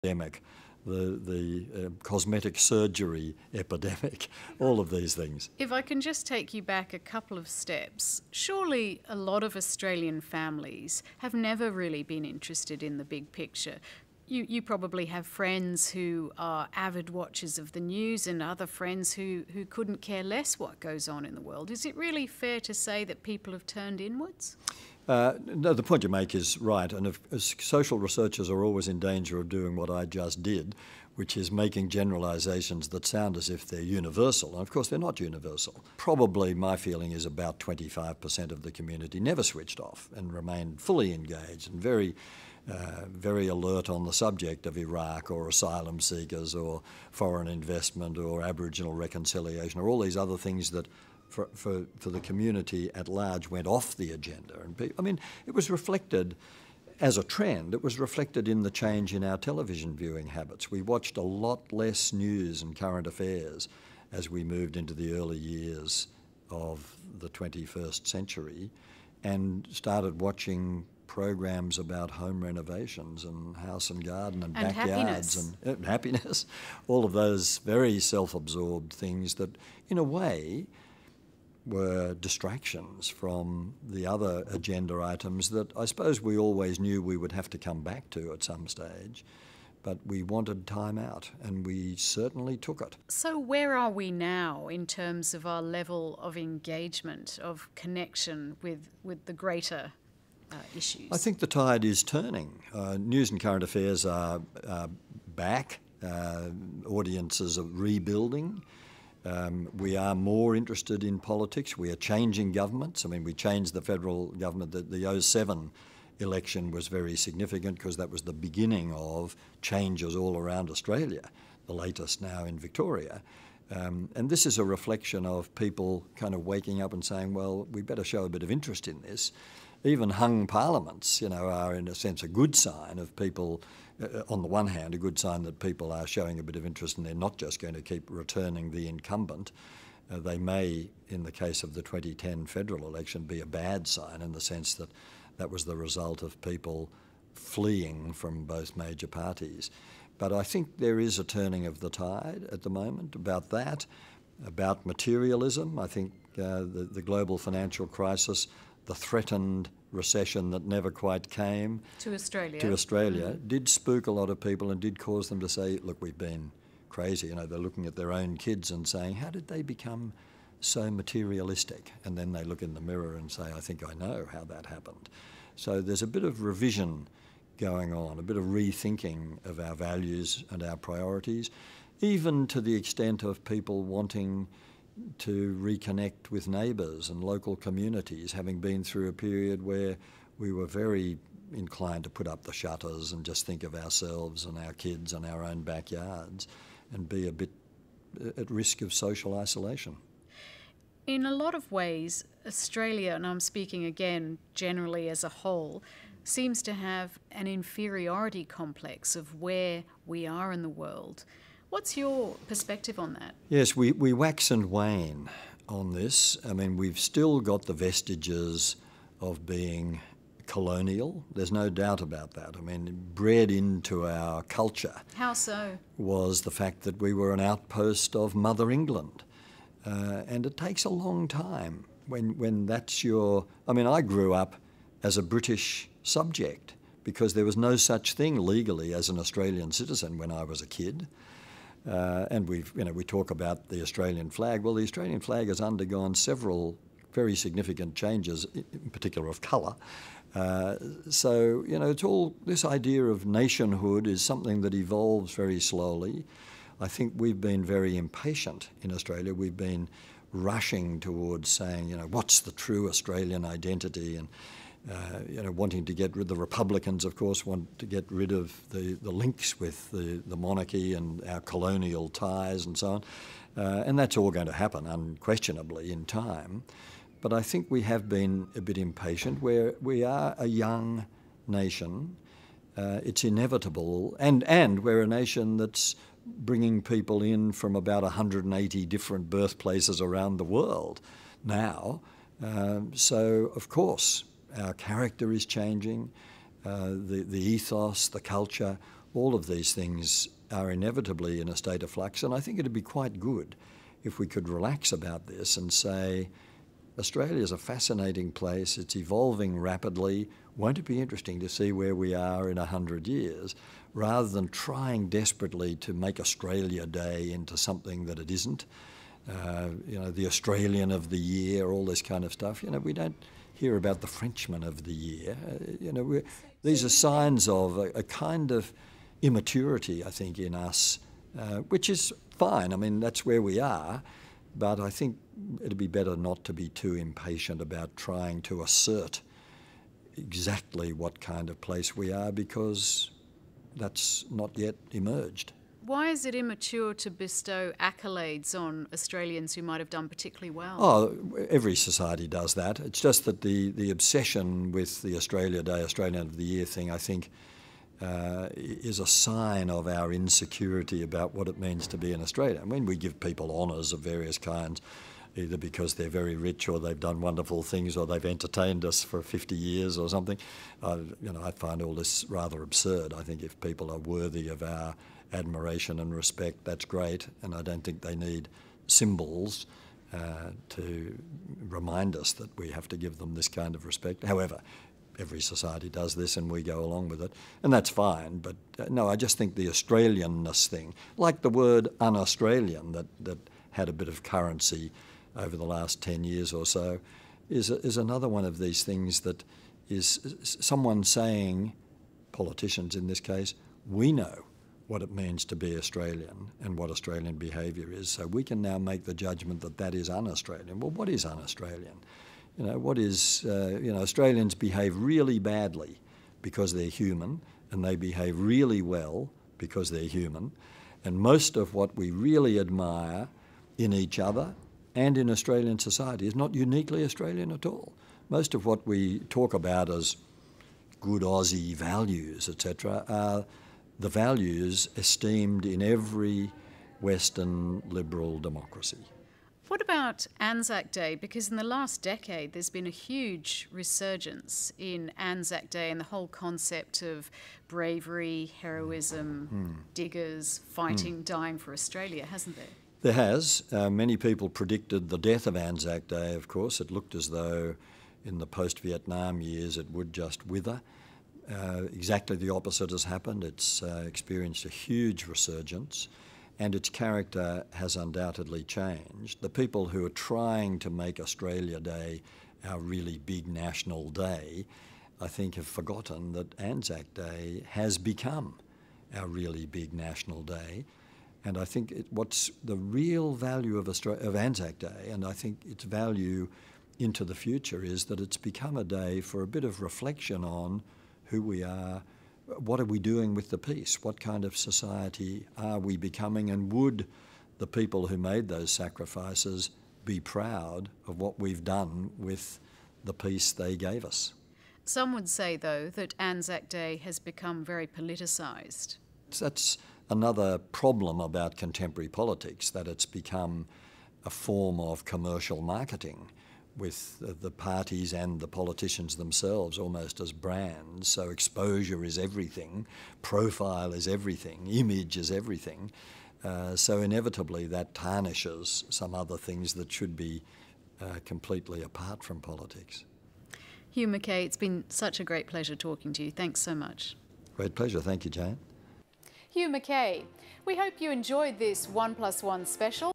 epidemic, the cosmetic surgery epidemic, all of these things. If I can just take you back a couple of steps, surely a lot of Australian families have never really been interested in the big picture. You probably have friends who are avid watchers of the news and other friends who couldn't care less what goes on in the world. Is it really fair to say that people have turned inwards? No, the point you make is right, and social researchers are always in danger of doing what I just did, which is making generalisations that sound as if they're universal, and of course they're not universal. Probably my feeling is about 25% of the community never switched off and remained fully engaged and very alert on the subject of Iraq or asylum seekers or foreign investment or Aboriginal reconciliation or all these other things that for the community at large went off the agenda. And I mean, it was reflected as a trend. It was reflected in the change in our television viewing habits. We watched a lot less news and current affairs as we moved into the early years of the 21st century and started watching programs about home renovations and house and garden and backyards and happiness, all of those very self-absorbed things that, in a way, were distractions from the other agenda items that I suppose we always knew we would have to come back to at some stage. But we wanted time out, and we certainly took it. So where are we now in terms of our level of engagement, of connection with the greater issues? I think the tide is turning. News and current affairs are back. Audiences are rebuilding. We are more interested in politics. We are changing governments. I mean, we changed the federal government. The 07 election was very significant because that was the beginning of changes all around Australia, the latest now in Victoria. And this is a reflection of people kind of waking up and saying, well, we better show a bit of interest in this. Even hung parliaments, are in a sense a good sign of people, on the one hand, a good sign that people are showing a bit of interest and they're not just going to keep returning the incumbent. They may, in the case of the 2010 federal election, be a bad sign in the sense that that was the result of people fleeing from both major parties. But I think there is a turning of the tide at the moment about that, about materialism. I think the global financial crisis, the threatened recession that never quite came to Australia, did spook a lot of people and did cause them to say, look, we've been crazy. They're looking at their own kids and saying, how did they become so materialistic? And then they look in the mirror and say, I think I know how that happened. So there's a bit of revision going on, a bit of rethinking of our values and our priorities, even to the extent of people wanting to reconnect with neighbours and local communities, having been through a period where we were very inclined to put up the shutters and just think of ourselves and our kids and our own backyards and be a bit at risk of social isolation. In a lot of ways, Australia, and I'm speaking again generally as a whole, seems to have an inferiority complex of where we are in the world. What's your perspective on that? Yes, we wax and wane on this. I mean, we've still got the vestiges of being colonial. There's no doubt about that. I mean, bred into our culture. How so? Was the fact that we were an outpost of Mother England. And it takes a long time when that's your... I mean, I grew up as a British subject because there was no such thing legally as an Australian citizen when I was a kid. And we talk about the Australian flag. Well, the Australian flag has undergone several very significant changes, in particular of colour. So, it's all this idea of nationhood is something that evolves very slowly. I think we've been very impatient in Australia. We've been rushing towards saying, what's the true Australian identity, and wanting to get rid. The Republicans, of course, want to get rid of the links with the monarchy and our colonial ties and so on. And that's all going to happen unquestionably in time. But I think we have been a bit impatient. We are a young nation. It's inevitable. And we're a nation that's bringing people in from about 180 different birthplaces around the world now. So, of course, our character is changing, the ethos, the culture, all of these things are inevitably in a state of flux, and I think it'd be quite good if we could relax about this and say, Australia is a fascinating place, it's evolving rapidly, won't it be interesting to see where we are in 100 years, rather than trying desperately to make Australia Day into something that it isn't. The Australian of the Year, all this kind of stuff. We don't hear about the Frenchman of the Year. These are signs of a kind of immaturity, I think, in us, which is fine. I mean, that's where we are. But I think it'd be better not to be too impatient about trying to assert exactly what kind of place we are, because that's not yet emerged. Why is it immature to bestow accolades on Australians who might have done particularly well? Oh, every society does that. It's just that the obsession with the Australia Day, Australian of the Year thing, I think, is a sign of our insecurity about what it means to be an Australian. When we give people honours of various kinds, either because they're very rich or they've done wonderful things or they've entertained us for 50 years or something, I find all this rather absurd. I think if people are worthy of our admiration and respect, that's great, and I don't think they need symbols to remind us that we have to give them this kind of respect. However, every society does this and we go along with it, and that's fine. But no, I just think the Australianness thing, like the word un-Australian that had a bit of currency over the last 10 years or so, is another one of these things that is someone saying, politicians in this case, we know what it means to be Australian and what Australian behaviour is, so we can now make the judgment that that is un-Australian. Well, what is un-Australian? Australians behave really badly because they're human, and they behave really well because they're human. And most of what we really admire in each other and in Australian society is not uniquely Australian at all. Most of what we talk about as good Aussie values, etc., are the values esteemed in every Western liberal democracy. What about Anzac Day? Because in the last decade there's been a huge resurgence in Anzac Day and the whole concept of bravery, heroism, diggers, fighting, dying for Australia, hasn't there? There has. Many people predicted the death of Anzac Day, of course. It looked as though in the post-Vietnam years it would just wither. Exactly the opposite has happened. It's experienced a huge resurgence, and its character has undoubtedly changed. The people who are trying to make Australia Day our really big national day, I think, have forgotten that Anzac Day has become our really big national day. And I think what's the real value of Anzac Day, and I think its value into the future, is that it's become a day for a bit of reflection on who we are, what are we doing with the peace, what kind of society are we becoming, and would the people who made those sacrifices be proud of what we've done with the peace they gave us. Some would say, though, that Anzac Day has become very politicised. That's another problem about contemporary politics, that it's become a form of commercial marketing, with the parties and the politicians themselves almost as brands. So exposure is everything, profile is everything, image is everything. So inevitably that tarnishes some other things that should be completely apart from politics. Hugh Mackay, it's been such a great pleasure talking to you. Thanks so much. Great pleasure. Thank you, Jane. Hugh Mackay, we hope you enjoyed this 1+1 special.